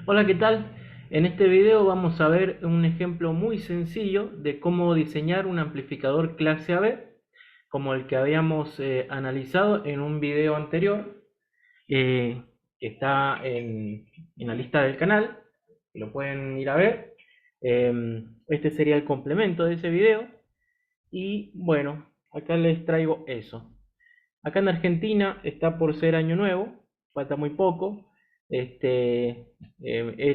Hola, ¿qué tal? En este video vamos a ver un ejemplo muy sencillo de cómo diseñar un amplificador clase AB, como el que habíamos analizado en un video anterior, eh, que está en la lista del canal, lo pueden ir a ver. Este sería el complemento de ese video. Y bueno, acá les traigo eso. Acá en Argentina está por ser año nuevo, falta muy poco. He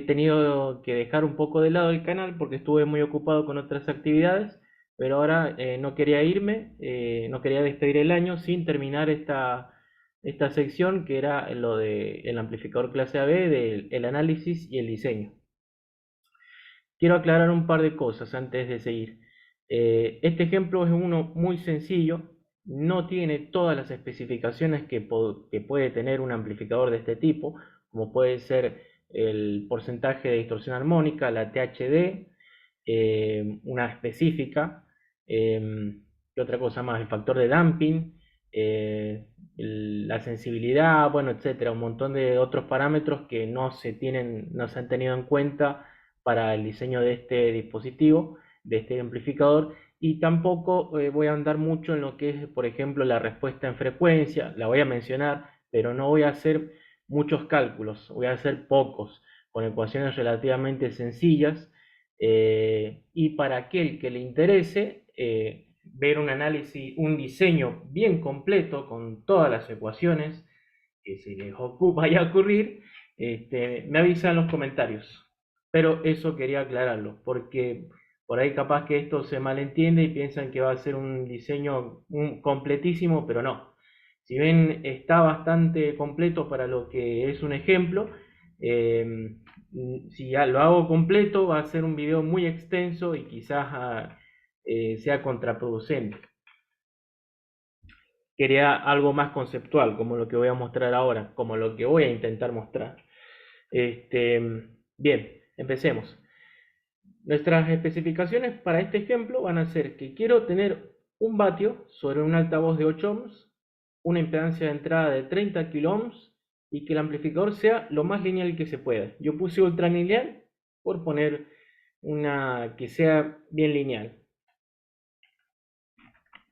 tenido que dejar un poco de lado el canal porque estuve muy ocupado con otras actividades, pero ahora no quería irme, no quería despedir el año sin terminar esta sección que era lo del amplificador clase AB, del análisis y el diseño. Quiero aclarar un par de cosas antes de seguir. Este ejemplo es uno muy sencillo, no tiene todas las especificaciones que puede tener un amplificador de este tipo, como puede ser el porcentaje de distorsión armónica, la THD, una específica, ¿qué otra cosa más? El factor de damping, la sensibilidad, bueno, etcétera, un montón de otros parámetros que no se han tenido en cuenta para el diseño de este dispositivo, de este amplificador, y tampoco voy a andar mucho en lo que es, por ejemplo, la respuesta en frecuencia, la voy a mencionar, pero no voy a hacer muchos cálculos, voy a hacer pocos, con ecuaciones relativamente sencillas, y para aquel que le interese ver un análisis, un diseño bien completo con todas las ecuaciones que se les vaya a ocurrir, me avisa en los comentarios. Pero eso quería aclararlo, porque por ahí capaz que esto se malentiende y piensan que va a ser un diseño completísimo, pero no. Si bien está bastante completo para lo que es un ejemplo, eh, si ya lo hago completo va a ser un video muy extenso y quizás sea contraproducente. Quería algo más conceptual, como lo que voy a mostrar ahora, como lo que voy a intentar mostrar. Bien, empecemos. Nuestras especificaciones para este ejemplo van a ser que quiero tener un vatio sobre un altavoz de 8 ohms, una impedancia de entrada de 30 kilo ohms y que el amplificador sea lo más lineal que se pueda. Yo puse ultra lineal por poner una que sea bien lineal.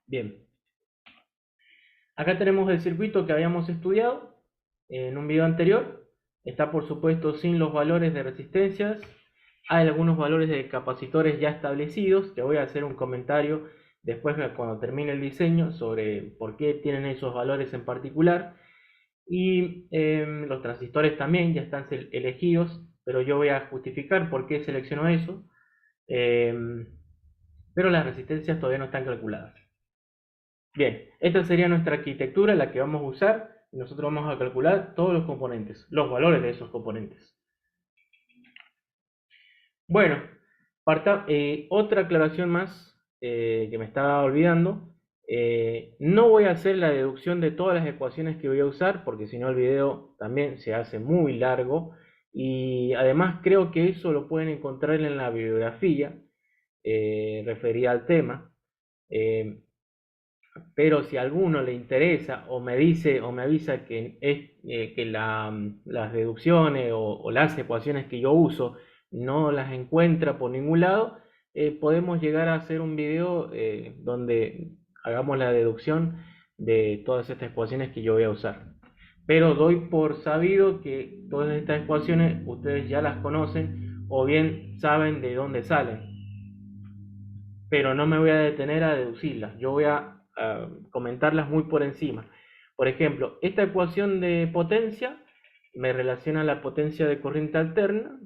Bien, acá tenemos el circuito que habíamos estudiado en un video anterior. Está por supuesto sin los valores de resistencias. Hay algunos valores de capacitores ya establecidos. Te voy a hacer un comentario después cuando termine el diseño sobre por qué tienen esos valores en particular. Y los transistores también ya están elegidos, pero yo voy a justificar por qué selecciono eso. Pero las resistencias todavía no están calculadas. Bien, esta sería nuestra arquitectura, la que vamos a usar. Y nosotros vamos a calcular todos los componentes, los valores de esos componentes. Bueno, otra aclaración más que me estaba olvidando. No voy a hacer la deducción de todas las ecuaciones que voy a usar, porque si no el video también se hace muy largo. Y además creo que eso lo pueden encontrar en la bibliografía referida al tema. Eh, pero si a alguno le interesa o me dice o me avisa que las deducciones o las ecuaciones que yo uso no las encuentra por ningún lado, podemos llegar a hacer un video donde hagamos la deducción de todas estas ecuaciones que yo voy a usar. Pero doy por sabido que todas estas ecuaciones ustedes ya las conocen o bien saben de dónde salen, pero no me voy a detener a deducirlas. Yo voy a comentarlas muy por encima. Por ejemplo, esta ecuación de potencia me relaciona la potencia de corriente alterna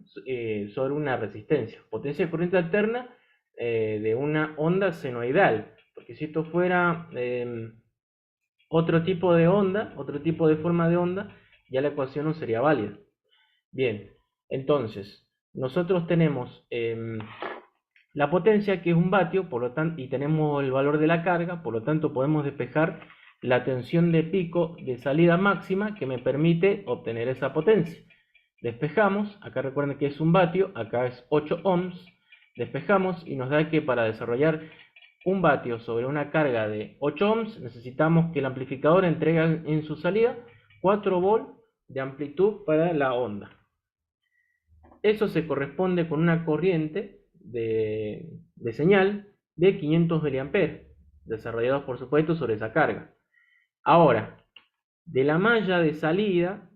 sobre una resistencia. Potencia de corriente alterna de una onda senoidal. Porque si esto fuera otro tipo de onda, otro tipo de forma de onda, ya la ecuación no sería válida. Bien, entonces, nosotros tenemos la potencia, que es un vatio, por lo tanto, y tenemos el valor de la carga, por lo tanto podemos despejar la tensión de pico de salida máxima que me permite obtener esa potencia. Despejamos, acá recuerden que es un vatio, acá es 8 ohms, despejamos y nos da que para desarrollar un vatio sobre una carga de 8 ohms necesitamos que el amplificador entregue en su salida 4 volt de amplitud para la onda. eso se corresponde con una corriente de señal de 500 mA, desarrollados por supuesto sobre esa carga. Ahora, de la malla de salida,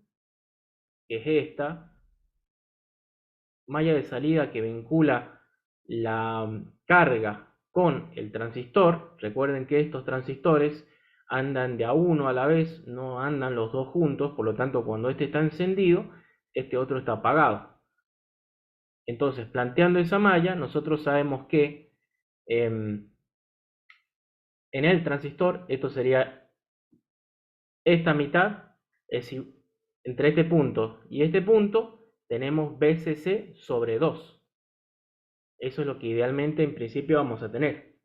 que es esta, malla de salida que vincula la carga con el transistor, recuerden que estos transistores andan de a uno a la vez, no andan los dos juntos, por lo tanto cuando este está encendido, este otro está apagado. Entonces, planteando esa malla, nosotros sabemos que en el transistor, esto sería esta mitad, es decir, entre este punto y este punto, tenemos BCC sobre 2. Eso es lo que idealmente en principio vamos a tener.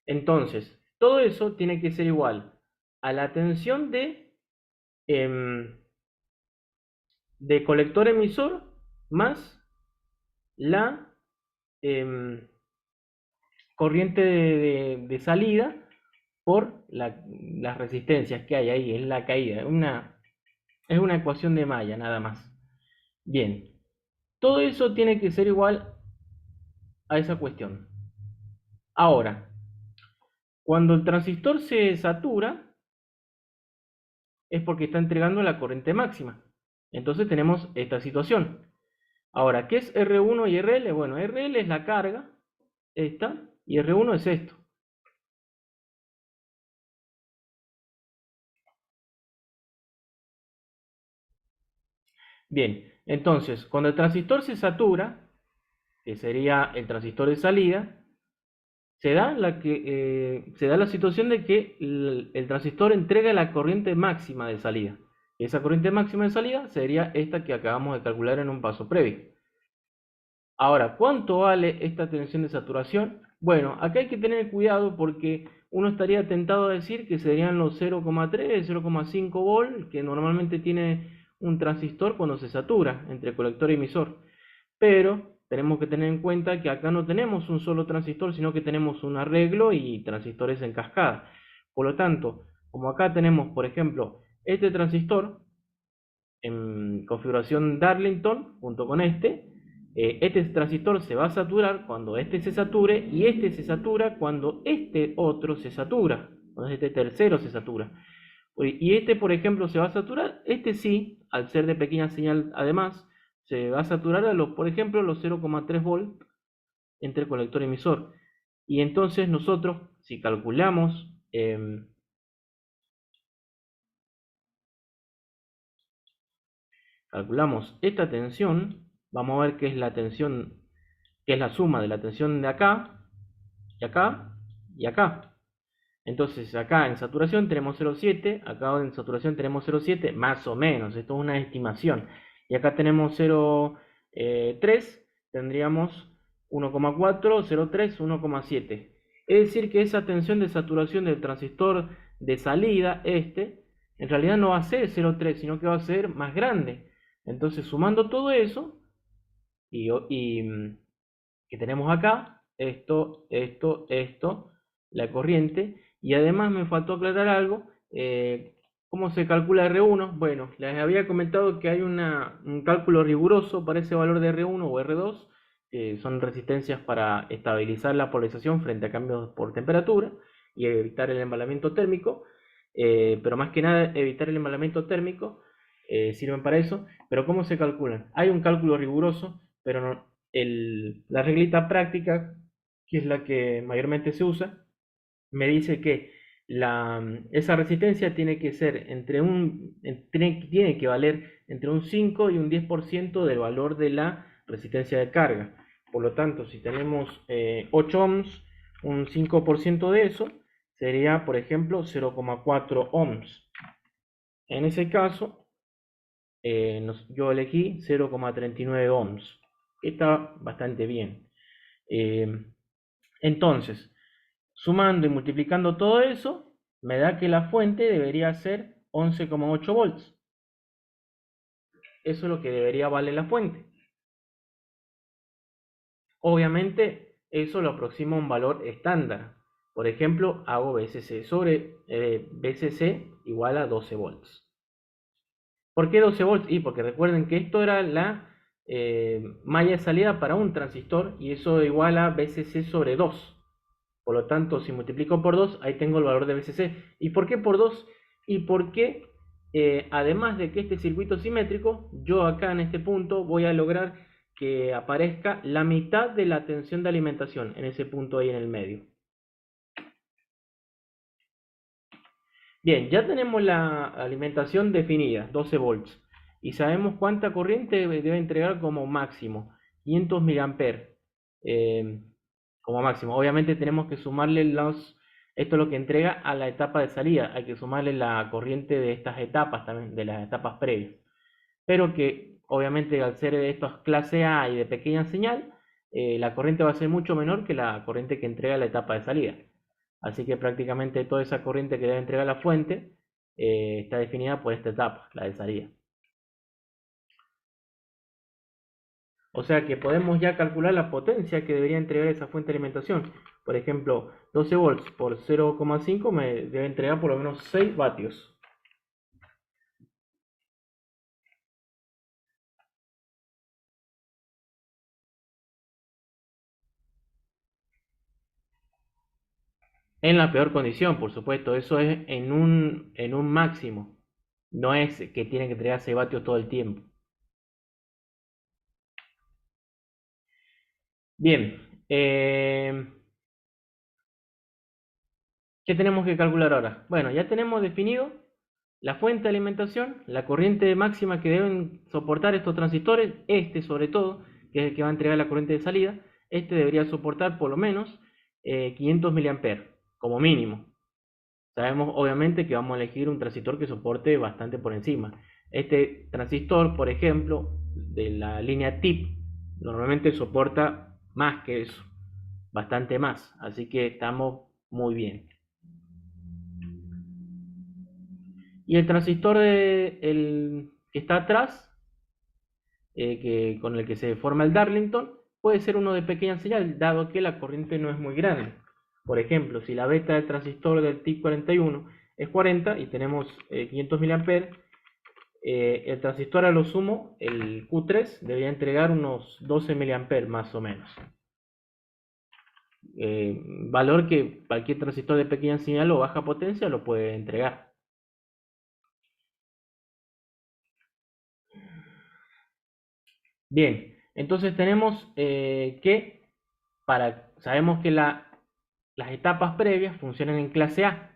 Entonces, todo eso tiene que ser igual a la tensión de colector emisor más la corriente de salida por las resistencias que hay ahí, es la caída, es una ecuación de malla nada más. Bien, todo eso tiene que ser igual a esa cuestión. Ahora, cuando el transistor se satura, es porque está entregando la corriente máxima. Entonces tenemos esta situación. Ahora, ¿qué es R1 y RL? Bueno, RL es la carga, esta, y R1 es esto. Bien, entonces, cuando el transistor se satura, que sería el transistor de salida, se da la situación de que el transistor entrega la corriente máxima de salida. Esa corriente máxima de salida sería esta que acabamos de calcular en un paso previo. Ahora, ¿cuánto vale esta tensión de saturación? Bueno, acá hay que tener cuidado porque uno estaría tentado a decir que serían los 0,3, 0,5 volt que normalmente tiene un transistor cuando se satura entre colector y emisor. Pero tenemos que tener en cuenta que acá no tenemos un solo transistor, sino que tenemos un arreglo y transistores en cascada. Por lo tanto, como acá tenemos, por ejemplo, este transistor en configuración Darlington junto con este transistor se va a saturar cuando este se sature y este se satura cuando este otro se satura, cuando este tercero se satura. Y este, por ejemplo, se va a saturar, este sí, al ser de pequeña señal además, se va a saturar a los, por ejemplo, los 0,3 volt entre colector y emisor. Y entonces nosotros, si calculamos esta tensión, vamos a ver que es la tensión, que es la suma de la tensión de acá, y acá, y acá. Entonces acá en saturación tenemos 0,7, acá en saturación tenemos 0,7, más o menos, esto es una estimación. Y acá tenemos 0,3, tendríamos 1,4, 0,3, 1,7. Es decir que esa tensión de saturación del transistor de salida, en realidad no va a ser 0,3, sino que va a ser más grande. Entonces sumando todo eso, y que tenemos acá, esto, la corriente, y además me faltó aclarar algo, ¿cómo se calcula R1? Bueno, les había comentado que hay un cálculo riguroso para ese valor de R1 o R2, que son resistencias para estabilizar la polarización frente a cambios por temperatura y evitar el embalamiento térmico, pero más que nada evitar el embalamiento térmico sirven para eso, pero ¿cómo se calculan? Hay un cálculo riguroso, pero la reglita práctica, que es la que mayormente se usa, me dice que esa resistencia tiene que ser tiene que valer entre un 5 y un 10% del valor de la resistencia de carga. Por lo tanto, si tenemos 8 ohms, un 5% de eso sería, por ejemplo, 0,4 ohms. En ese caso, yo elegí 0,39 ohms. Está bastante bien. Entonces, sumando y multiplicando todo eso, me da que la fuente debería ser 11,8 volts. Eso es lo que debería valer la fuente. Obviamente, eso lo aproxima a un valor estándar. Por ejemplo, hago BCC sobre BCC igual a 12 volts. ¿Por qué 12 volts? Y porque recuerden que esto era malla de salida para un transistor y eso igual a VCC sobre 2. Por lo tanto, si multiplico por 2, ahí tengo el valor de VCC. ¿Y por qué por 2? Y porque además de que este circuito simétrico, yo acá en este punto voy a lograr que aparezca la mitad de la tensión de alimentación en ese punto ahí en el medio. Bien, ya tenemos la alimentación definida, 12 volts, y sabemos cuánta corriente debe entregar como máximo, 500 miliamperes como máximo. Obviamente tenemos que sumarle esto es lo que entrega a la etapa de salida, hay que sumarle la corriente de estas etapas también, de las etapas previas. Pero que obviamente al ser de estos clase A y de pequeña señal, la corriente va a ser mucho menor que la corriente que entrega la etapa de salida. Así que prácticamente toda esa corriente que debe entregar la fuente está definida por esta etapa, la de salida. O sea que podemos ya calcular la potencia que debería entregar esa fuente de alimentación. Por ejemplo, 12 volts por 0,5 me debe entregar por lo menos 6 vatios. En la peor condición, por supuesto, eso es en un máximo. No es que tiene que entregar 6 vatios todo el tiempo. Bien, ¿qué tenemos que calcular ahora? Bueno, ya tenemos definido la fuente de alimentación, la corriente máxima que deben soportar estos transistores, este sobre todo, que es el que va a entregar la corriente de salida, este debería soportar por lo menos 500 miliamperes, como mínimo. Sabemos obviamente que vamos a elegir un transistor que soporte bastante por encima. Este transistor, por ejemplo, de la línea TIP, normalmente soporta más que eso, bastante más, así que estamos muy bien. Y el transistor que está atrás, con el que se forma el Darlington, puede ser uno de pequeña señal, dado que la corriente no es muy grande. Por ejemplo, si la beta del transistor del TIP 41 es 40 y tenemos 500 mA, el transistor a lo sumo, el Q3, debería entregar unos 12 mA más o menos. Valor que cualquier transistor de pequeña señal o baja potencia lo puede entregar. Bien, entonces tenemos que sabemos que las etapas previas funcionan en clase A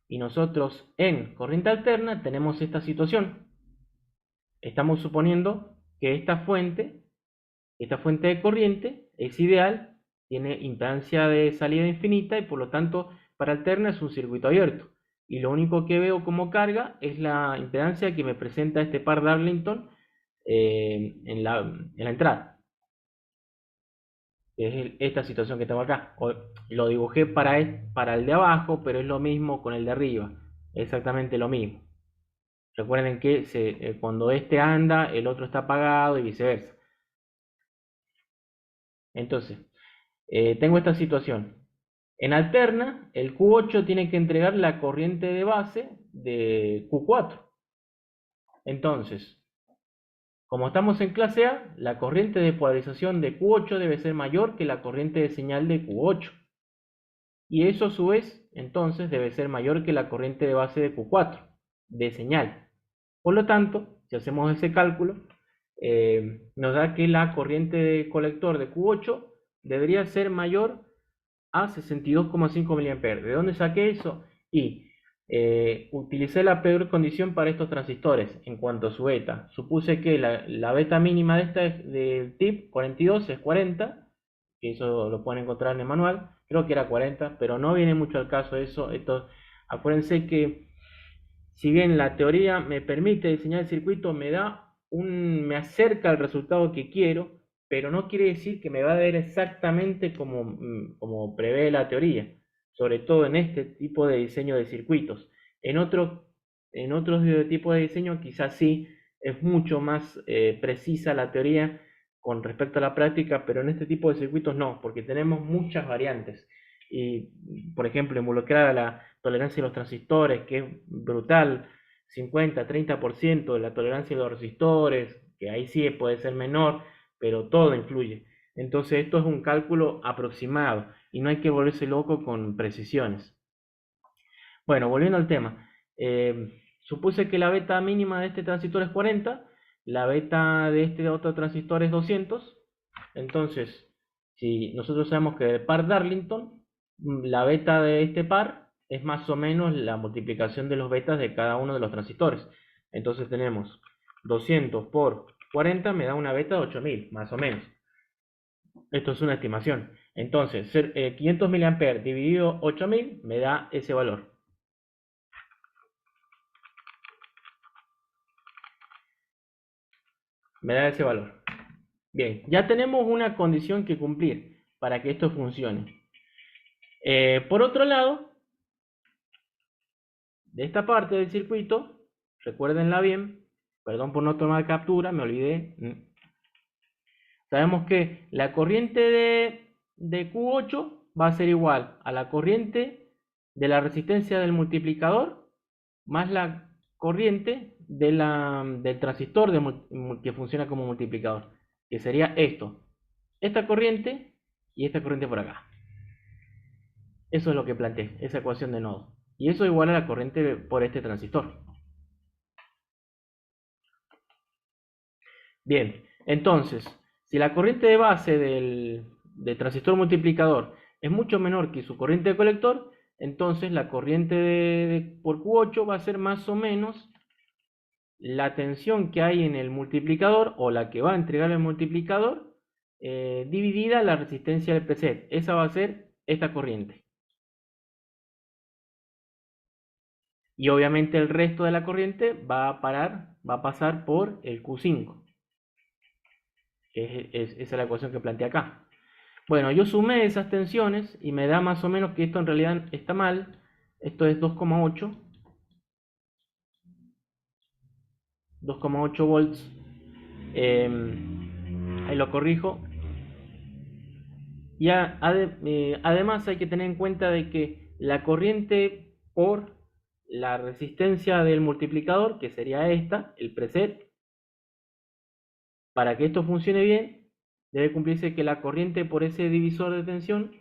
y nosotros en corriente alterna tenemos esta situación. Estamos suponiendo que esta fuente de corriente es ideal, tiene impedancia de salida infinita y por lo tanto para alterna es un circuito abierto. Y lo único que veo como carga es la impedancia que me presenta este par Darlington en la entrada. Es esta situación que tengo acá. Lo dibujé para el de abajo, pero es lo mismo con el de arriba. Exactamente lo mismo. Recuerden que cuando este anda, el otro está apagado y viceversa. Entonces, tengo esta situación. En alterna, el Q8 tiene que entregar la corriente de base de Q4. Entonces, como estamos en clase A, la corriente de polarización de Q8 debe ser mayor que la corriente de señal de Q8. Y eso a su vez, entonces, debe ser mayor que la corriente de base de Q4, de señal. Por lo tanto, si hacemos ese cálculo, nos da que la corriente de colector de Q8 debería ser mayor a 62,5 mA. ¿De dónde saqué eso? Y utilicé la peor condición para estos transistores en cuanto a su beta. Supuse que la beta mínima de esta del TIP 42 es 40, que eso lo pueden encontrar en el manual. Creo que era 40, pero no viene mucho al caso eso. Acuérdense que si bien la teoría me permite diseñar el circuito, me acerca al resultado que quiero, pero no quiere decir que me va a dar exactamente como prevé la teoría, sobre todo en este tipo de diseño de circuitos. En otros tipos de diseño quizás sí es mucho más precisa la teoría con respecto a la práctica, pero en este tipo de circuitos no, porque tenemos muchas variantes. Y, por ejemplo, involucrar a la tolerancia de los transistores, que es brutal, 50, 30% de la tolerancia de los resistores, que ahí sí puede ser menor, pero todo influye. Entonces esto es un cálculo aproximado y no hay que volverse loco con precisiones. Bueno, volviendo al tema. Supuse que la beta mínima de este transistor es 40, la beta de este otro transistor es 200. Entonces, si nosotros sabemos que el par Darlington, la beta de este par es más o menos la multiplicación de los betas de cada uno de los transistores. Entonces tenemos 200 por 40 me da una beta de 8000, más o menos. Esto es una estimación. Entonces, 500 mA dividido 8000 me da ese valor. Me da ese valor. Bien, ya tenemos una condición que cumplir para que esto funcione. Por otro lado, de esta parte del circuito, recuérdenla bien, perdón por no tomar captura, me olvidé. Sabemos que la corriente de Q8 va a ser igual a la corriente de la resistencia del multiplicador más la corriente del transistor que funciona como multiplicador, que sería esto, esta corriente y esta corriente por acá. Eso es lo que planteé, esa ecuación de nodo. Y eso igual a la corriente por este transistor. Bien, entonces, si la corriente de base del transistor multiplicador es mucho menor que su corriente de colector, entonces la corriente por Q8 va a ser más o menos la tensión que hay en el multiplicador o la que va a entregar el multiplicador dividida la resistencia del preset. Esa va a ser esta corriente. Y obviamente el resto de la corriente va a pasar por el Q5. Esa es la ecuación que planteé acá. Bueno, yo sumé esas tensiones y me da más o menos que esto en realidad está mal. Esto es 2,8. 2,8 volts. Ahí lo corrijo. Y además hay que tener en cuenta de que la corriente por la resistencia del multiplicador, que sería esta, el preset, para que esto funcione bien, debe cumplirse que la corriente por ese divisor de tensión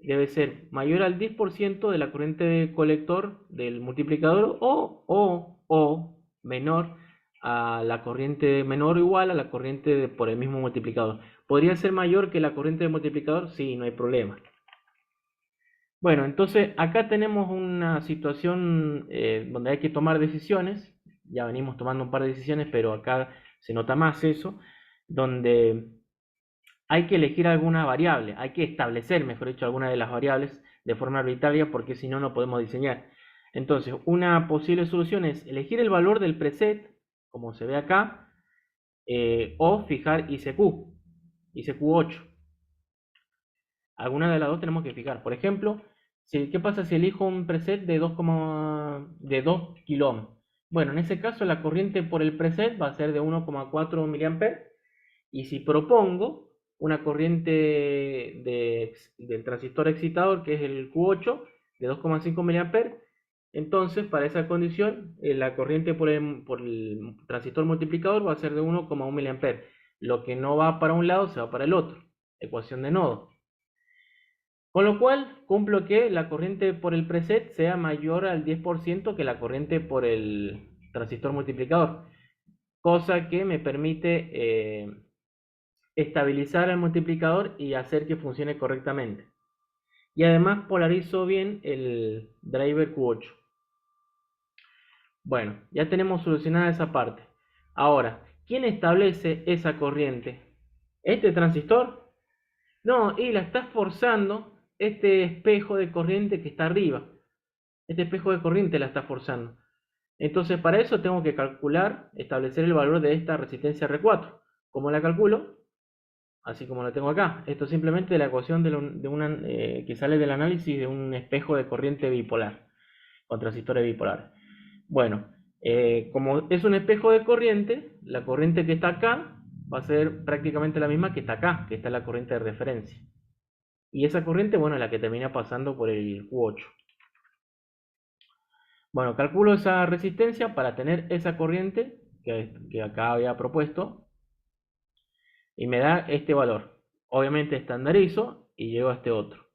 debe ser mayor al 10% de la corriente de colector del multiplicador o menor a la corriente menor o igual a la corriente por el mismo multiplicador. ¿Podría ser mayor que la corriente del multiplicador? Sí, no hay problema. Bueno, entonces acá tenemos una situación donde hay que tomar decisiones. Ya venimos tomando un par de decisiones, pero acá se nota más eso, donde hay que elegir alguna variable, hay que establecer, mejor dicho, alguna de las variables de forma arbitraria, porque si no, no podemos diseñar. Entonces, una posible solución es elegir el valor del preset, como se ve acá, o fijar ICQ8. Alguna de las dos tenemos que fijar. Por ejemplo, ¿qué pasa si elijo un preset de 2 kilo-ohms? Bueno, en ese caso la corriente por el preset va a ser de 1,4 mA. Y si propongo una corriente del transistor excitador, que es el Q8, de 2,5 mA, entonces para esa condición la corriente por el transistor multiplicador va a ser de 1,1 mA. Lo que no va para un lado se va para el otro. Ecuación de nodo. Con lo cual, cumplo que la corriente por el preset sea mayor al 10% que la corriente por el transistor multiplicador. Cosa que me permite estabilizar el multiplicador y hacer que funcione correctamente. Y además polarizo bien el driver Q8. Bueno, ya tenemos solucionada esa parte. Ahora, ¿quién establece esa corriente? ¿Este transistor? No, y la está forzando este espejo de corriente que está arriba. Este espejo de corriente la está forzando. Entonces, para eso tengo que calcular, establecer el valor de esta resistencia R4. ¿Cómo la calculo? Así como lo tengo acá. Esto es simplemente la ecuación que sale del análisis de un espejo de corriente bipolar, con transistores bipolares. Bueno, como es un espejo de corriente, la corriente que está acá va a ser prácticamente la misma que está acá, que está la corriente de referencia. Y esa corriente, bueno, es la que termina pasando por el Q8. Bueno, calculo esa resistencia para tener esa corriente que acá había propuesto y me da este valor. Obviamente estandarizo y llego a este otro.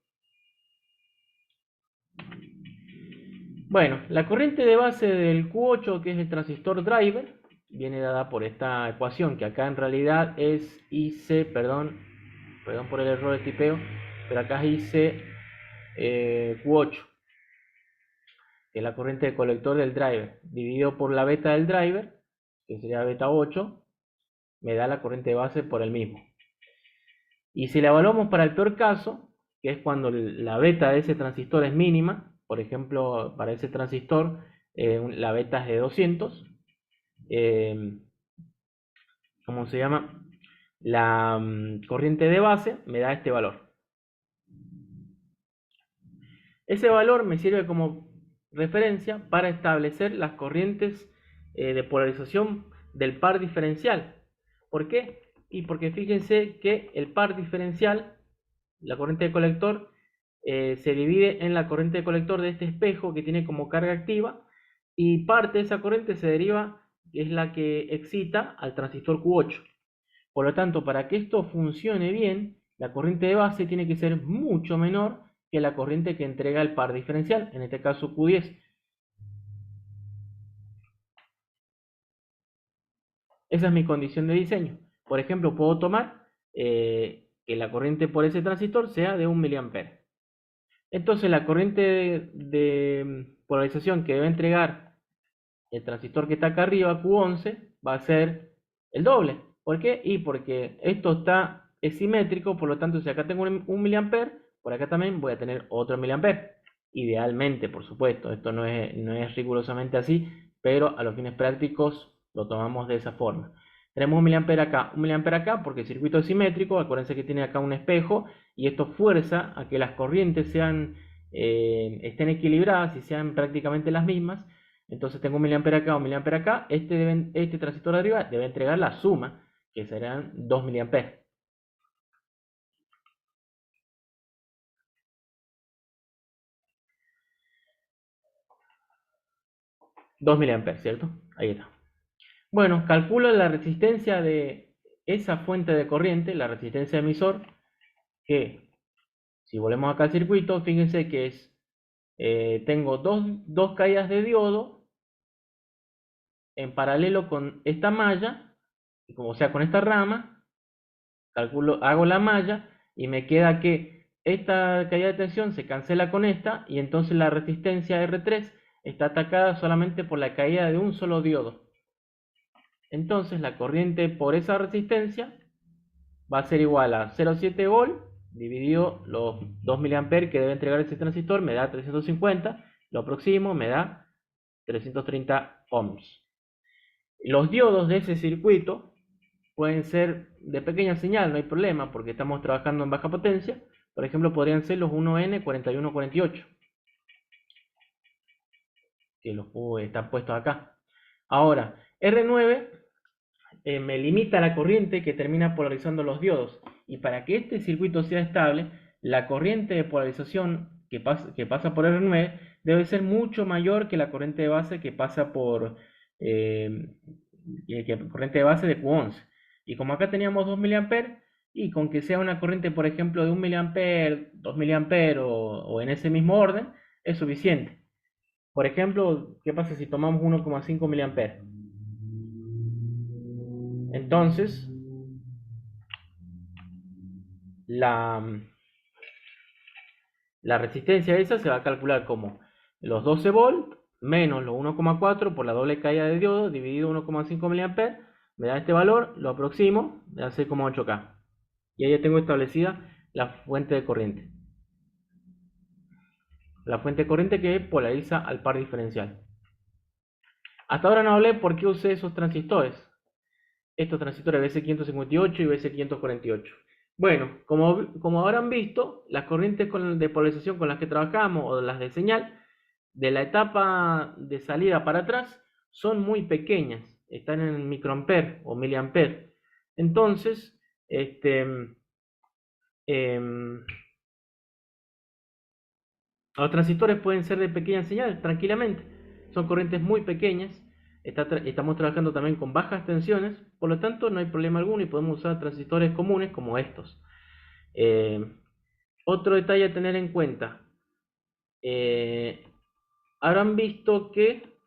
Bueno, la corriente de base del Q8, que es el transistor driver, viene dada por esta ecuación, que acá en realidad es IC, perdón por el error de tipeo, pero acá es IC Q8, que es la corriente de colector del driver, dividido por la beta del driver, que sería beta 8, me da la corriente de base por el mismo. Y si la evaluamos para el peor caso, que es cuando la beta de ese transistor es mínima, por ejemplo, para ese transistor la beta es de 200, ¿cómo se llama? La corriente de base me da este valor. Ese valor me sirve como referencia para establecer las corrientes de polarización del par diferencial. ¿Por qué? Y porque fíjense que el par diferencial, la corriente de colector, se divide en la corriente de colector de este espejo que tiene como carga activa, y parte de esa corriente se deriva, que es la que excita al transistor Q8. Por lo tanto, para que esto funcione bien, la corriente de base tiene que ser mucho menor que la corriente que entrega el par diferencial, en este caso Q10. Esa es mi condición de diseño. Por ejemplo, puedo tomar que la corriente por ese transistor sea de 1 mA. Entonces la corriente de polarización que debe entregar el transistor que está acá arriba, Q11, va a ser el doble. ¿Por qué? Y porque esto es simétrico, por lo tanto, si acá tengo un miliampere, por acá también voy a tener otro miliampere. Idealmente, por supuesto, esto no es rigurosamente así, pero a los fines prácticos lo tomamos de esa forma. Tenemos un miliampere acá, porque el circuito es simétrico. Acuérdense que tiene acá un espejo y esto fuerza a que las corrientes estén equilibradas y sean prácticamente las mismas. Entonces tengo un miliampere acá, un miliampere acá. Este transistor de arriba debe entregar la suma, que serán 2 miliamperes. 2 miliamperes, ¿cierto? Ahí está. Bueno, calculo la resistencia de esa fuente de corriente, la resistencia emisor, que si volvemos acá al circuito, fíjense que tengo dos caídas de diodo en paralelo con esta malla, o sea, con esta rama. Hago la malla y me queda que esta caída de tensión se cancela con esta, y entonces la resistencia R3 está atacada solamente por la caída de un solo diodo. Entonces la corriente por esa resistencia va a ser igual a 0,7 volt dividido los 2 mA que debe entregar ese transistor, me da 350, lo aproximo, me da 330 ohms. Los diodos de ese circuito pueden ser de pequeña señal, no hay problema, porque estamos trabajando en baja potencia. Por ejemplo, podrían ser los 1N4148, que los están puestos acá. Ahora, R9 me limita la corriente que termina polarizando los diodos. Y para que este circuito sea estable, la corriente de polarización que pasa por R9 debe ser mucho mayor que la corriente de base que pasa por corriente de base de Q11. Y como acá teníamos 2 mA, y con que sea una corriente, por ejemplo, de 1 mA, 2 mA o en ese mismo orden, es suficiente. Por ejemplo, ¿qué pasa si tomamos 1,5 mA? Entonces, la, la resistencia esa se va a calcular como los 12 volt menos los 1,4 por la doble caída de diodo dividido 1,5 mA, me da este valor, lo aproximo, me da 6,8K. Y ahí ya tengo establecida la fuente de corriente. La fuente de corriente que polariza al par diferencial. Hasta ahora no hablé por qué usé esos transistores. Estos transistores BC558 y BC548. Bueno, como habrán visto, las corrientes de polarización con las que trabajamos, o las de señal, de la etapa de salida para atrás, son muy pequeñas. Están en microamper o miliamper. Entonces, los transistores pueden ser de pequeña señal tranquilamente. son corrientes muy pequeñas, estamos trabajando también con bajas tensiones, por lo tanto no hay problema alguno y podemos usar transistores comunes como estos. Otro detalle a tener en cuenta, habrán visto que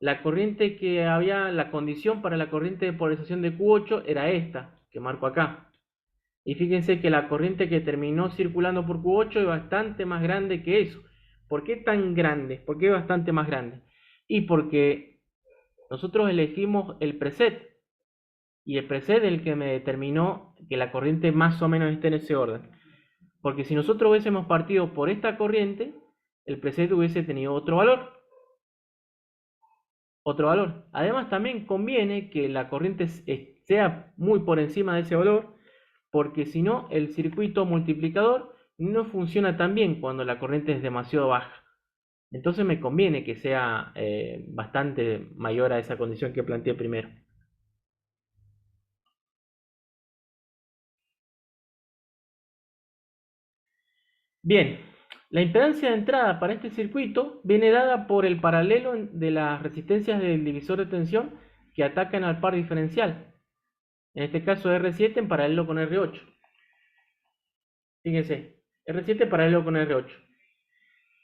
la corriente que había, la condición para la corriente de polarización de Q8 era esta, que marco acá. Y fíjense que la corriente que terminó circulando por Q8 es bastante más grande que eso. ¿Por qué tan grande? ¿Por qué bastante más grande? Y porque nosotros elegimos el preset. Y el preset es el que me determinó que la corriente más o menos esté en ese orden. Porque si nosotros hubiésemos partido por esta corriente, el preset hubiese tenido otro valor. Además, también conviene que la corriente sea muy por encima de ese valor, porque si no, el circuito multiplicador no funciona tan bien cuando la corriente es demasiado baja. Entonces me conviene que sea bastante mayor a esa condición que planteé primero. Bien, la impedancia de entrada para este circuito viene dada por el paralelo de las resistencias del divisor de tensión que atacan al par diferencial. En este caso R7 en paralelo con R8. Fíjense, R7 paralelo con R8.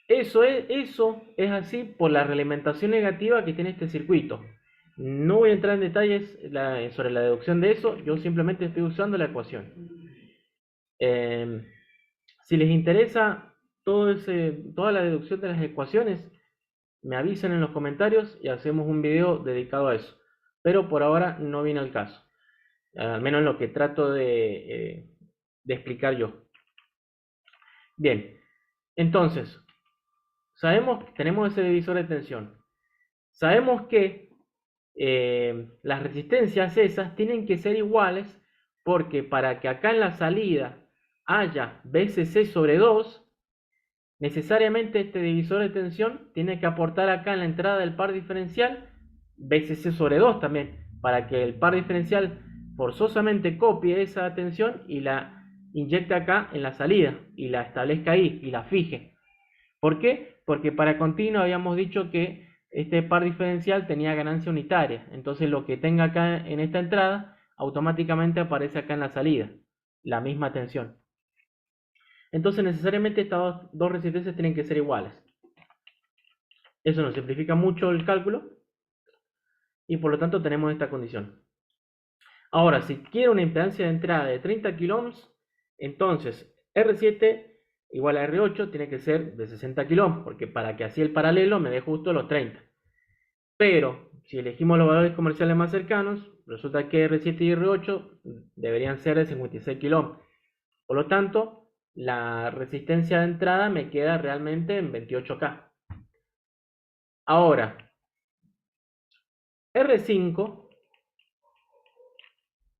Eso es así por la realimentación negativa que tiene este circuito. No voy a entrar en detalles sobre la deducción de eso, yo simplemente estoy usando la ecuación. Si les interesa toda la deducción de las ecuaciones, me avisan en los comentarios y hacemos un video dedicado a eso. Pero por ahora no viene al caso, al menos lo que trato de explicar yo. Bien, entonces, sabemos que tenemos ese divisor de tensión. Sabemos que las resistencias esas tienen que ser iguales porque para que acá en la salida haya BCC sobre 2, necesariamente este divisor de tensión tiene que aportar acá en la entrada del par diferencial BCC sobre 2 también, para que el par diferencial forzosamente copie esa tensión y la inyecte acá en la salida y la establezca ahí y la fije. ¿Por qué? Porque para continuo habíamos dicho que este par diferencial tenía ganancia unitaria. Entonces lo que tenga acá en esta entrada automáticamente aparece acá en la salida. La misma tensión. Entonces necesariamente estas dos resistencias tienen que ser iguales. Eso nos simplifica mucho el cálculo. Y por lo tanto tenemos esta condición. Ahora, si quiero una impedancia de entrada de 30 kΩ, entonces R7 igual a R8 tiene que ser de 60 kΩ, porque para que así el paralelo me dé justo los 30. Pero si elegimos los valores comerciales más cercanos, resulta que R7 y R8 deberían ser de 56 kΩ. Por lo tanto, la resistencia de entrada me queda realmente en 28K. Ahora, R5,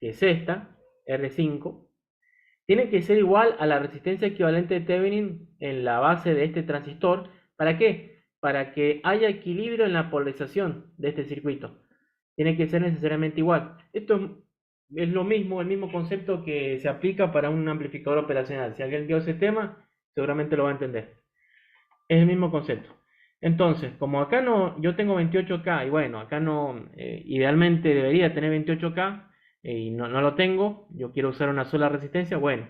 que es esta, R5, tiene que ser igual a la resistencia equivalente de Thevenin en la base de este transistor. ¿Para qué? Para que haya equilibrio en la polarización de este circuito. Tiene que ser necesariamente igual. Esto es lo mismo, el mismo concepto que se aplica para un amplificador operacional. Si alguien vio ese tema, seguramente lo va a entender. Es el mismo concepto. Entonces, como acá no, yo tengo 28K y bueno, acá no, idealmente debería tener 28K y no lo tengo, yo quiero usar una sola resistencia, bueno,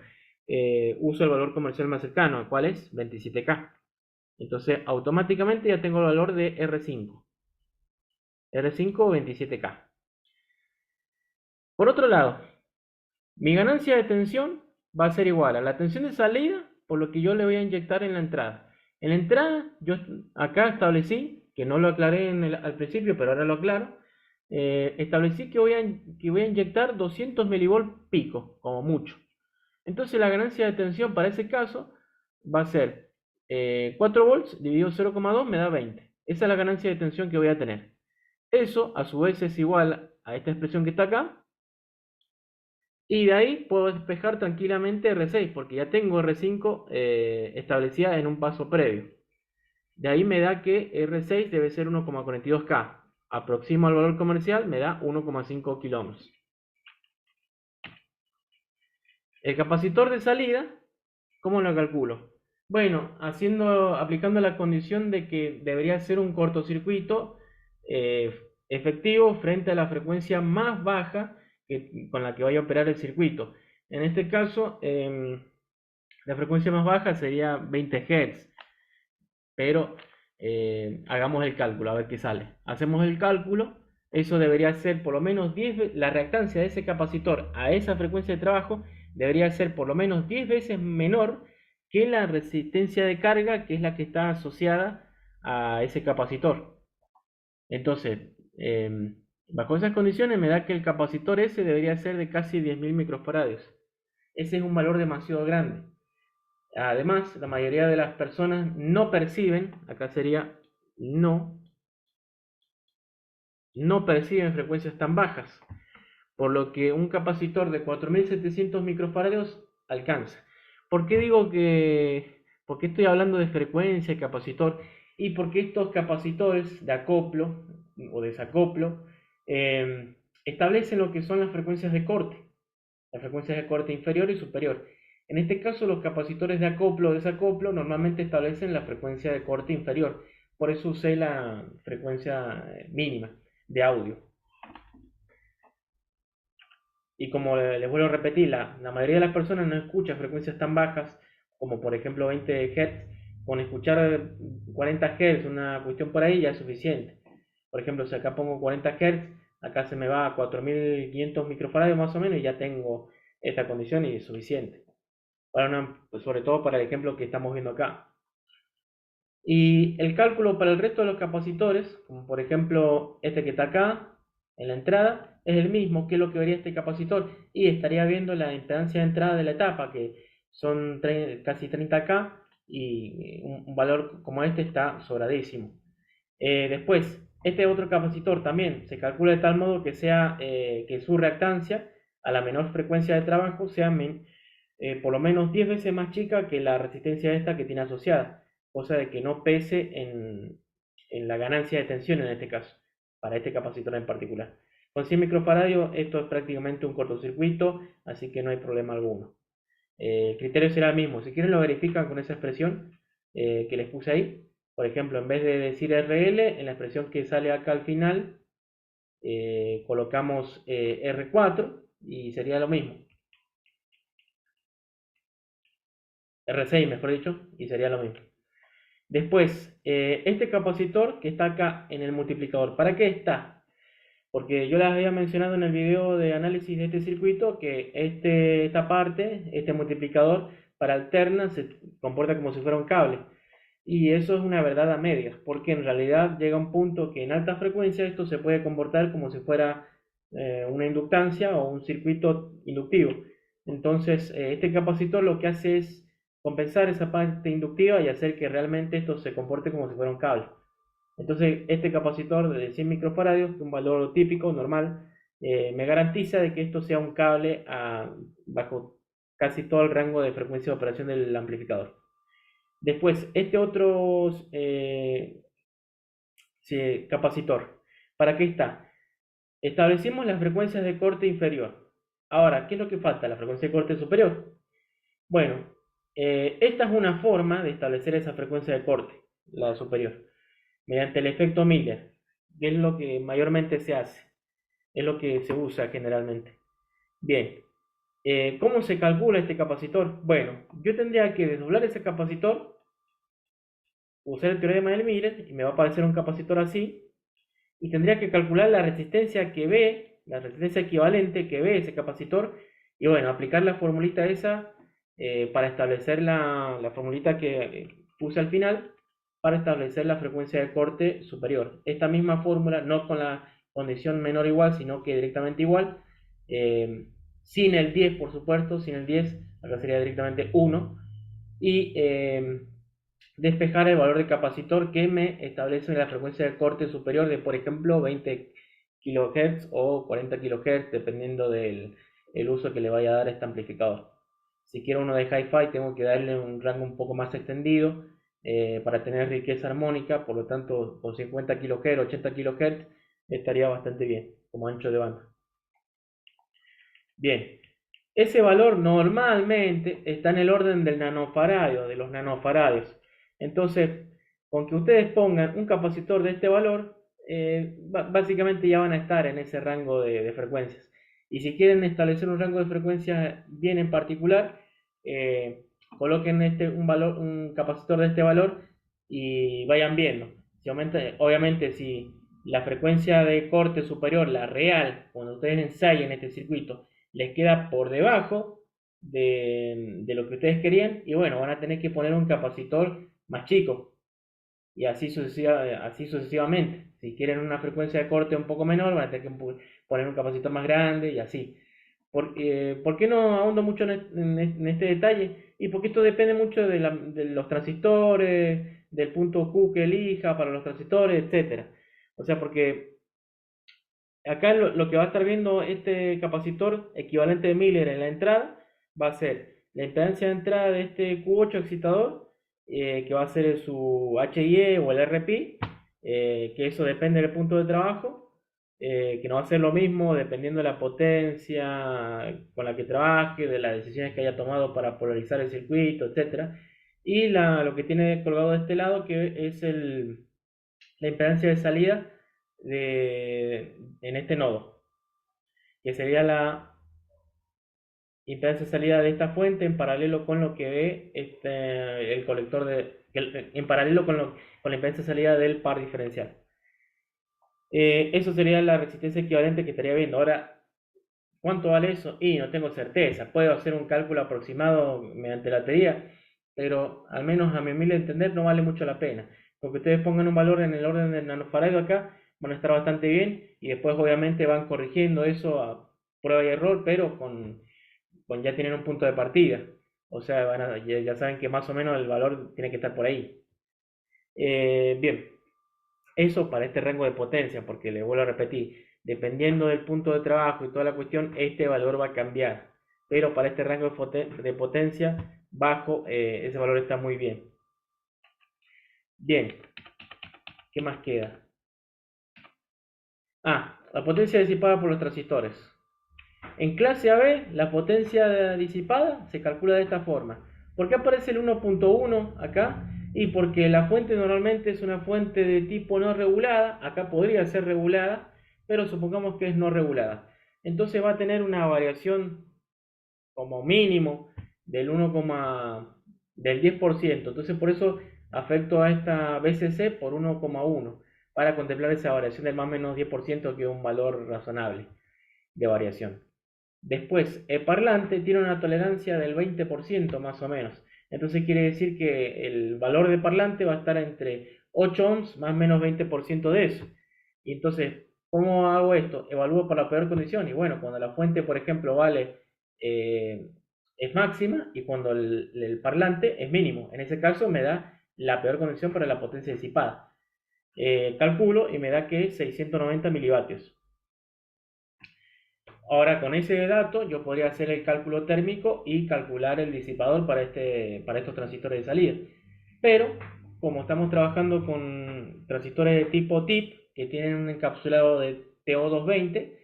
uso el valor comercial más cercano, ¿cuál es? 27K. Entonces, automáticamente ya tengo el valor de R5. R5 27K. Por otro lado, mi ganancia de tensión va a ser igual a la tensión de salida por lo que yo le voy a inyectar en la entrada. En la entrada, yo acá establecí, que no lo aclaré al principio, pero ahora lo aclaro, establecí que voy a inyectar 200 milivolts pico, como mucho. Entonces la ganancia de tensión para ese caso va a ser 4 volts dividido 0,2 me da 20. Esa es la ganancia de tensión que voy a tener. Eso a su vez es igual a esta expresión que está acá. Y de ahí puedo despejar tranquilamente R6, porque ya tengo R5 establecida en un paso previo. De ahí me da que R6 debe ser 1,42K. Aproximo al valor comercial, me da 1,5 kΩ. El capacitor de salida, ¿cómo lo calculo? Bueno, aplicando la condición de que debería ser un cortocircuito eh, efectivo frente a la frecuencia más baja con la que vaya a operar el circuito. En este caso, la frecuencia más baja sería 20 Hz, pero hagamos el cálculo, a ver qué sale. Hacemos el cálculo, eso debería ser por lo menos 10 veces, la reactancia de ese capacitor a esa frecuencia de trabajo debería ser por lo menos 10 veces menor que la resistencia de carga, que es la que está asociada a ese capacitor. Entonces, bajo esas condiciones me da que el capacitor ese debería ser de casi 10.000 microfarados. Ese es un valor demasiado grande. Además, la mayoría de las personas no perciben, acá sería no, no perciben frecuencias tan bajas, por lo que un capacitor de 4.700 microfarados alcanza. ¿Por qué digo por qué estoy hablando de frecuencia y capacitor? Y porque estos capacitores de acoplo o desacoplo establecen lo que son las frecuencias de corte inferior y superior. En este caso, los capacitores de acoplo o desacoplo normalmente establecen la frecuencia de corte inferior. Por eso usé la frecuencia mínima de audio. Y como les vuelvo a repetir, la mayoría de las personas no escucha frecuencias tan bajas como por ejemplo 20 Hz. Con escuchar 40 Hz, una cuestión por ahí, ya es suficiente. Por ejemplo, si acá pongo 40 Hz, acá se me va a 4.500 microfarados más o menos y ya tengo esta condición y es suficiente. Pues sobre todo para el ejemplo que estamos viendo acá. Y el cálculo para el resto de los capacitores, como por ejemplo este que está acá, en la entrada, es el mismo que lo que vería este capacitor. Y estaría viendo la impedancia de entrada de la etapa, que son casi 30K, y un valor como este está sobradísimo. Después, este otro capacitor también se calcula de tal modo que su reactancia a la menor frecuencia de trabajo sea por lo menos 10 veces más chica que la resistencia esta que tiene asociada, cosa de que no pese en la ganancia de tensión en este caso, para este capacitor en particular. Con 100 microfaradios esto es prácticamente un cortocircuito, así que no hay problema alguno. El criterio será el mismo. Si quieren lo verifican con esa expresión que les puse ahí. Por ejemplo, en vez de decir RL, en la expresión que sale acá al final, colocamos R4 y sería lo mismo. R6, mejor dicho, y sería lo mismo. Después, este capacitor que está acá en el multiplicador, ¿para qué está? Porque yo les había mencionado en el video de análisis de este circuito que esta parte, este multiplicador para alterna, se comporta como si fuera un cable. Y eso es una verdad a medias, porque en realidad llega un punto que en alta frecuencia esto se puede comportar como si fuera una inductancia o un circuito inductivo. Entonces, este capacitor lo que hace es compensar esa parte inductiva y hacer que realmente esto se comporte como si fuera un cable. Entonces, este capacitor de 100 microfarados, que es un valor típico, normal, me garantiza de que esto sea un cable bajo casi todo el rango de frecuencia de operación del amplificador. Después, este otro sí, capacitor, ¿para qué está? Establecimos las frecuencias de corte inferior. Ahora, ¿qué es lo que falta? La frecuencia de corte superior. Bueno, esta es una forma de establecer esa frecuencia de corte, la superior, mediante el efecto Miller, que es lo que mayormente se hace, es lo que se usa generalmente. Bien, ¿cómo se calcula este capacitor? Bueno, yo tendría que desdoblar ese capacitor, usar el teorema del Miller y me va a aparecer un capacitor así, y tendría que calcular la resistencia que ve, la resistencia equivalente que ve ese capacitor, y bueno, aplicar la formulita esa para establecer la formulita que puse al final, para establecer la frecuencia de corte superior. Esta misma fórmula, no con la condición menor o igual, sino que directamente igual, sin el 10 por supuesto, sin el 10, acá sería directamente 1, y despejar el valor de capacitor que me establece la frecuencia de corte superior de, por ejemplo, 20 kHz o 40 kHz, dependiendo del el uso que le vaya a dar a este amplificador. Si quiero uno de hi-fi, tengo que darle un rango un poco más extendido para tener riqueza armónica, por lo tanto, con 50 kHz, 80 kHz estaría bastante bien como ancho de banda. Bien, Ese valor normalmente está en el orden del nanofaradio, de los nanofaradios. Entonces, con que ustedes pongan un capacitor de este valor, básicamente ya van a estar en ese rango de frecuencias. Y si quieren establecer un rango de frecuencias bien en particular, coloquen un capacitor de este valor y vayan viendo. Si aumenta, obviamente, si la frecuencia de corte superior, la real, cuando ustedes ensayen este circuito, les queda por debajo de lo que ustedes querían, y bueno, van a tener que poner un capacitor más chico, y así sucesivamente. Si quieren una frecuencia de corte un poco menor, van a tener que poner un capacitor más grande y así. ¿Por qué no ahondo mucho en este detalle? Y porque esto depende mucho de los transistores, del punto Q que elija para los transistores, etcétera. O sea, porque acá lo que va a estar viendo este capacitor equivalente de Miller en la entrada va a ser la impedancia de entrada de este Q8 excitador, que va a ser su HIE o el RPI, que eso depende del punto de trabajo, que no va a ser lo mismo dependiendo de la potencia con la que trabaje, de las decisiones que haya tomado para polarizar el circuito, etcétera. Y lo que tiene colgado de este lado, que es la impedancia de salida en este nodo, que sería la impedancia de salida de esta fuente en paralelo con lo que ve el colector en paralelo con la impedancia de salida del par diferencial. Eso sería la resistencia equivalente que estaría viendo. Ahora, ¿cuánto vale eso? Y no tengo certeza. Puedo hacer un cálculo aproximado mediante la teoría, pero al menos a mi humilde entender no vale mucho la pena. Porque ustedes pongan un valor en el orden del nanofaradio acá, van a estar bastante bien y después obviamente van corrigiendo eso a prueba y error, pero ya tienen un punto de partida. O sea, ya saben que más o menos el valor tiene que estar por ahí. Bien, eso para este rango de potencia, porque le vuelvo a repetir, dependiendo del punto de trabajo y toda la cuestión, este valor va a cambiar. Pero para este rango de potencia bajo, ese valor está muy bien. Bien, ¿qué más queda? La potencia disipada por los transistores. En clase AB, la potencia disipada se calcula de esta forma. ¿Por qué aparece el 1.1 acá? Y porque la fuente normalmente es una fuente de tipo no regulada. Acá podría ser regulada, pero supongamos que es no regulada. Entonces va a tener una variación como mínimo del del 10%. Entonces por eso afecto a esta BCC por 1,1 para contemplar esa variación del más o menos 10%, que es un valor razonable de variación. Después, el parlante tiene una tolerancia del 20% más o menos. Entonces quiere decir que el valor de parlante va a estar entre 8 ohms más o menos 20% de eso. Y entonces, ¿cómo hago esto? Evalúo por la peor condición. Y bueno, cuando la fuente, por ejemplo, eh, es máxima y cuando el parlante es mínimo. En ese caso me da la peor condición para la potencia disipada. Calculo y me da que es 690 milivatios. Ahora, con ese dato, yo podría hacer el cálculo térmico y calcular el disipador para estos transistores de salida. Pero, como estamos trabajando con transistores de tipo TIP, que tienen un encapsulado de TO220,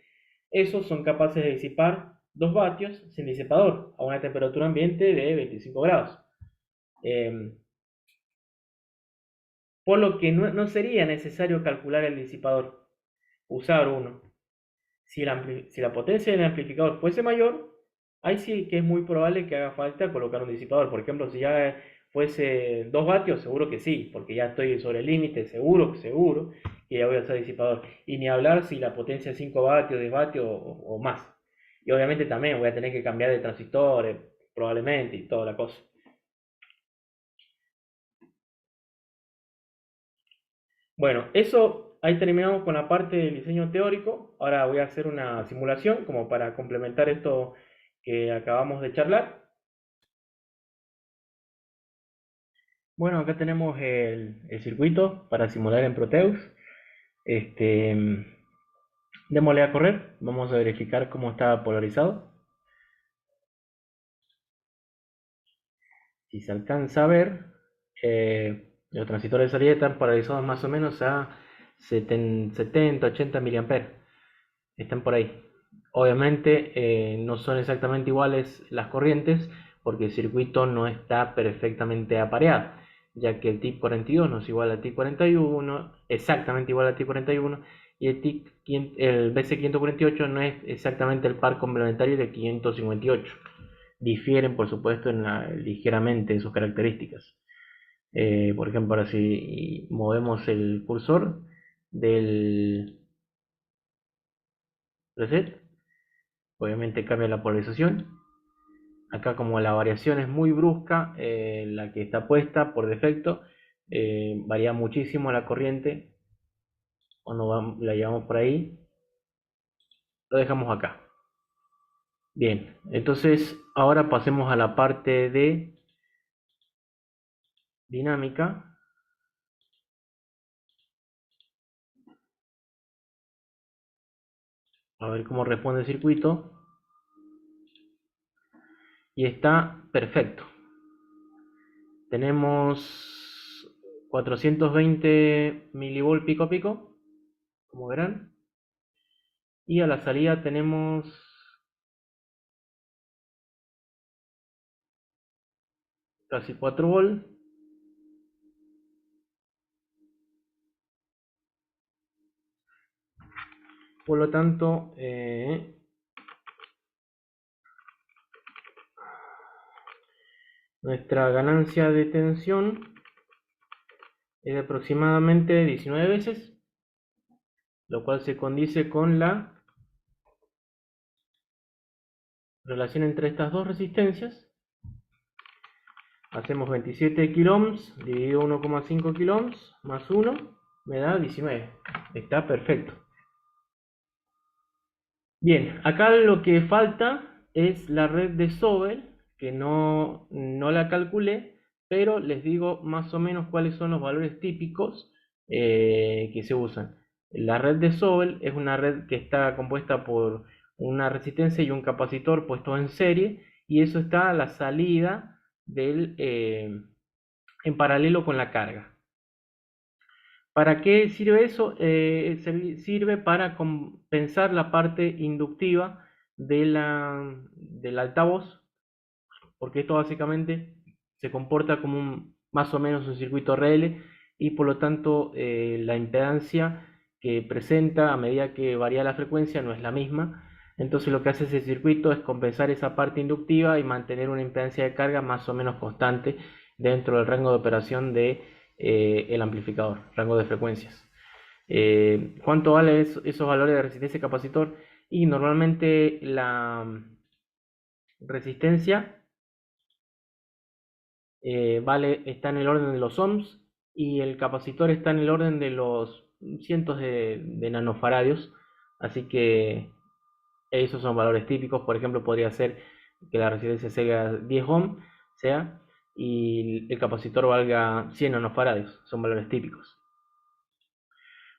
esos son capaces de disipar 2 vatios sin disipador, a una temperatura ambiente de 25 grados. Por lo que no sería necesario calcular el disipador, usar uno. Si la potencia del amplificador fuese mayor, ahí sí que es muy probable que haga falta colocar un disipador. Por ejemplo, si ya fuese 2 vatios, seguro que sí, porque ya estoy sobre el límite, seguro que ya voy a usar disipador. Y ni hablar si la potencia es 5 vatios, 10 vatios o más. Y obviamente también voy a tener que cambiar de transistores, probablemente, y toda la cosa. Bueno, eso ahí terminamos con la parte del diseño teórico. Ahora voy a hacer una simulación como para complementar esto que acabamos de charlar. Bueno, acá tenemos el circuito para simular en Proteus. Este, démosle a correr. Vamos a verificar cómo está polarizado. Si se alcanza a ver, los transistores de salida están polarizados más o menos a 70, 80 mA. Están por ahí. Obviamente no son exactamente iguales las corrientes porque el circuito no está perfectamente apareado, ya que el TIC 42 no es igual al TIC 41, exactamente igual al TIC 41, y el BC 548 no es exactamente el par complementario de 558. Difieren, por supuesto, ligeramente en sus características. Por ejemplo, ahora si movemos el cursor del reset, obviamente cambia la polarización. Acá como la variación es muy brusca, la que está puesta por defecto, varía muchísimo la corriente. Cuando la llevamos por ahí, lo dejamos acá. Bien, entonces ahora pasemos a la parte de dinámica. A ver cómo responde el circuito. Y está perfecto. Tenemos 420 milivolt pico a pico, como verán. Y a la salida tenemos casi 4 volt. Por lo tanto, nuestra ganancia de tensión es de aproximadamente 19 veces, lo cual se condice con la relación entre estas dos resistencias. Hacemos 27 kiloohms dividido 1,5 kiloohms más 1 me da 19. Está perfecto. Bien, acá lo que falta es la red de Sobel, que no la calculé, pero les digo más o menos cuáles son los valores típicos que se usan. La red de Sobel es una red que está compuesta por una resistencia y un capacitor puestos en serie, y eso está a la salida en paralelo con la carga. ¿Para qué sirve eso? Sirve para compensar la parte inductiva del altavoz, porque esto básicamente se comporta como más o menos un circuito RL, y por lo tanto la impedancia que presenta a medida que varía la frecuencia no es la misma. Entonces lo que hace ese circuito es compensar esa parte inductiva y mantener una impedancia de carga más o menos constante dentro del rango de operación de el amplificador, rango de frecuencias. ¿Cuánto vale esos valores de resistencia y capacitor? Y normalmente la resistencia está en el orden de los ohms, y el capacitor está en el orden de los cientos de nanofaradios. Así que esos son valores típicos. Por ejemplo, podría ser que la resistencia sea 10 ohms, y el capacitor valga 100 nanofaradios. Son valores típicos.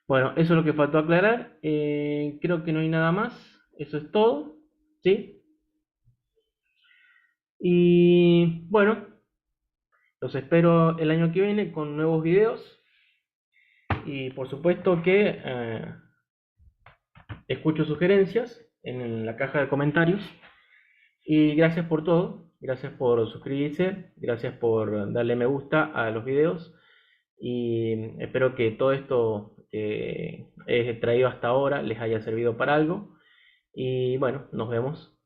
Bueno, eso es lo que faltó aclarar. Creo que no hay nada más. Eso es todo. ¿Sí? Y bueno, los espero el año que viene con nuevos videos. Y por supuesto que escucho sugerencias en la caja de comentarios. Y gracias por todo. Gracias por suscribirse. Gracias por darle me gusta a los videos. Y espero que todo esto que he traído hasta ahora les haya servido para algo. Y bueno, nos vemos.